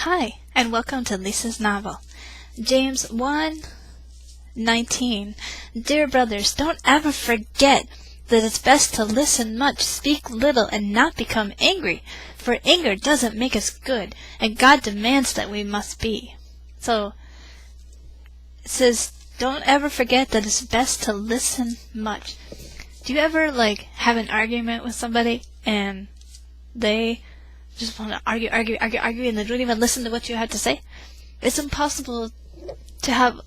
Hi, and welcome to Lisa's novel. James 1:19. Dear brothers, don't ever forget that it's best to listen much, speak little, and not become angry, for anger doesn't make us good, and God demands that we must be. So, it says, don't ever forget that it's best to listen much. Do you ever, have an argument with somebody, and they just want to argue, and they don't even listen to what you have to say? It's impossible to have,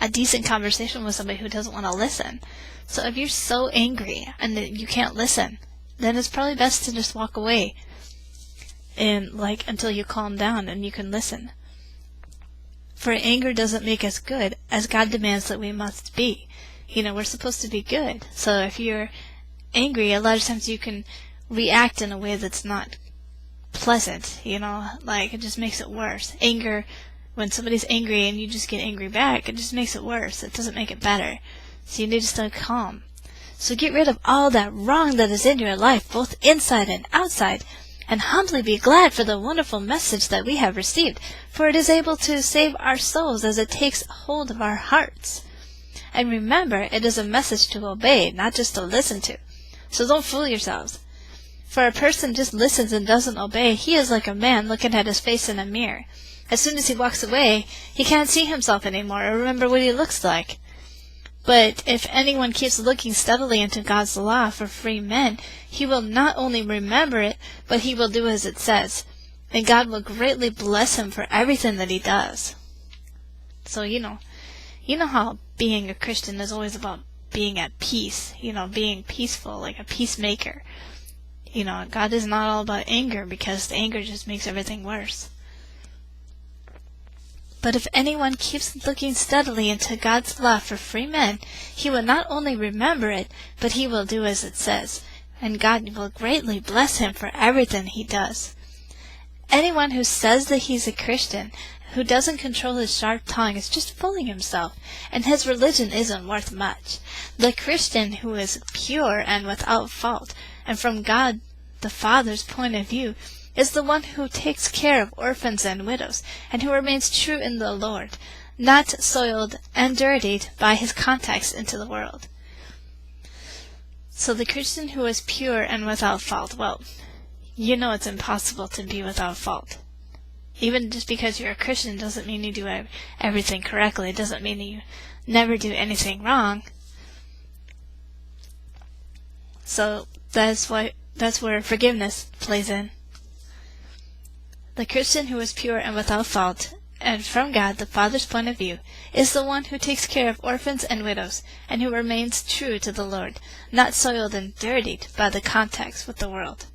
a decent conversation with somebody who doesn't want to listen. So if you're so angry and that you can't listen, then it's probably best to just walk away and until you calm down and you can listen. For anger doesn't make us good, as God demands that we must be. We're supposed to be good. So if you're angry, a lot of times you can react in a way that's not pleasant, it just makes it worse. Anger, when somebody's angry and you just get angry back, it just makes it worse. It doesn't make it better. So you need to stay calm. So get rid of all that wrong that is in your life, both inside and outside, and humbly be glad for the wonderful message that we have received, for it is able to save our souls as it takes hold of our hearts. And remember, it is a message to obey, not just to listen to. So don't fool yourselves. For a person just listens and doesn't obey, he is like a man looking at his face in a mirror. As soon as he walks away, he can't see himself anymore or remember what he looks like. But if anyone keeps looking steadily into God's law for free men, he will not only remember it, but he will do as it says. And God will greatly bless him for everything that he does. So, you know how being a Christian is always about being at peace, being peaceful, like a peacemaker. God is not all about anger, because the anger just makes everything worse. But if anyone keeps looking steadily into God's law for free men, he will not only remember it, but he will do as it says, and God will greatly bless him for everything he does. Anyone who says that he's a Christian, who doesn't control his sharp tongue, is just fooling himself, and his religion isn't worth much. The Christian who is pure and without fault, and from God the Father's point of view, is the one who takes care of orphans and widows, and who remains true in the Lord, not soiled and dirtied by his contacts into the world. So the Christian who is pure and without fault, well, it's impossible to be without fault. Even just because you're a Christian doesn't mean you do everything correctly. It doesn't mean you never do anything wrong. So that's where forgiveness plays in. The Christian who is pure and without fault, and from God the Father's point of view, is the one who takes care of orphans and widows, and who remains true to the Lord, not soiled and dirtied by the contacts with the world.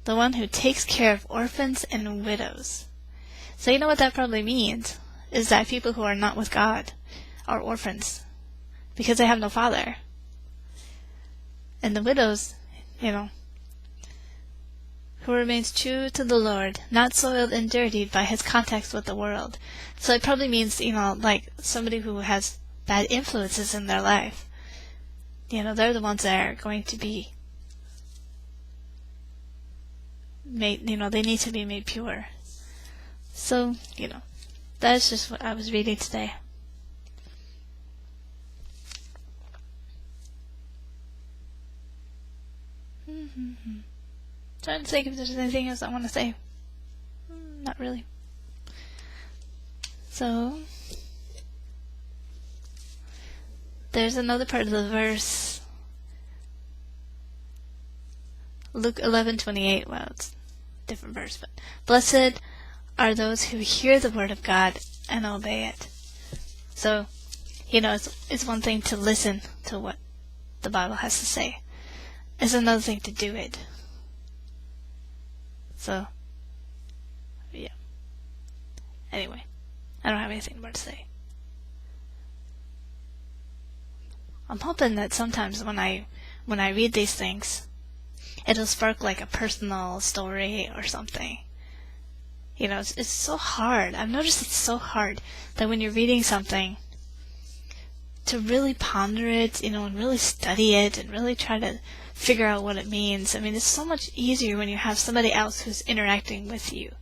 The one who takes care of orphans and widows. So you know what that probably means, is that people who are not with God are orphans, because they have no father. And the widows, who remains true to the Lord, not soiled and dirtied by his contacts with the world. So it probably means, like somebody who has bad influences in their life. They're the ones that are going to be made, they need to be made pure. So, that's just what I was reading today. Trying to think if there's anything else I want to say. Not really. So, there's another part of the verse. Luke 11:28. Well, it's a different verse, but blessed are those who hear the word of God and obey it. So, it's one thing to listen to what the Bible has to say. It's another thing to do it. So, yeah. Anyway, I don't have anything more to say. I'm hoping that sometimes when I read these things, it'll spark a personal story or something. It's so hard. I've noticed it's so hard that when you're reading something, to really ponder it, and really study it, and really try to figure out what it means. I mean, it's so much easier when you have somebody else who's interacting with you.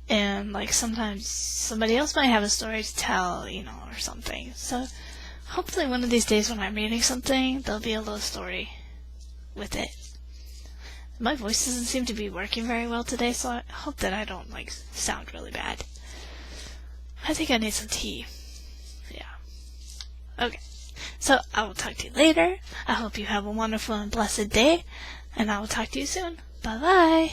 And, like, sometimes somebody else might have a story to tell, or something. So, hopefully one of these days when I'm reading something, there'll be a little story with it. My voice doesn't seem to be working very well today, so I hope that I don't, sound really bad. I think I need some tea. Yeah. Okay. So, I will talk to you later. I hope you have a wonderful and blessed day, and I will talk to you soon. Bye-bye.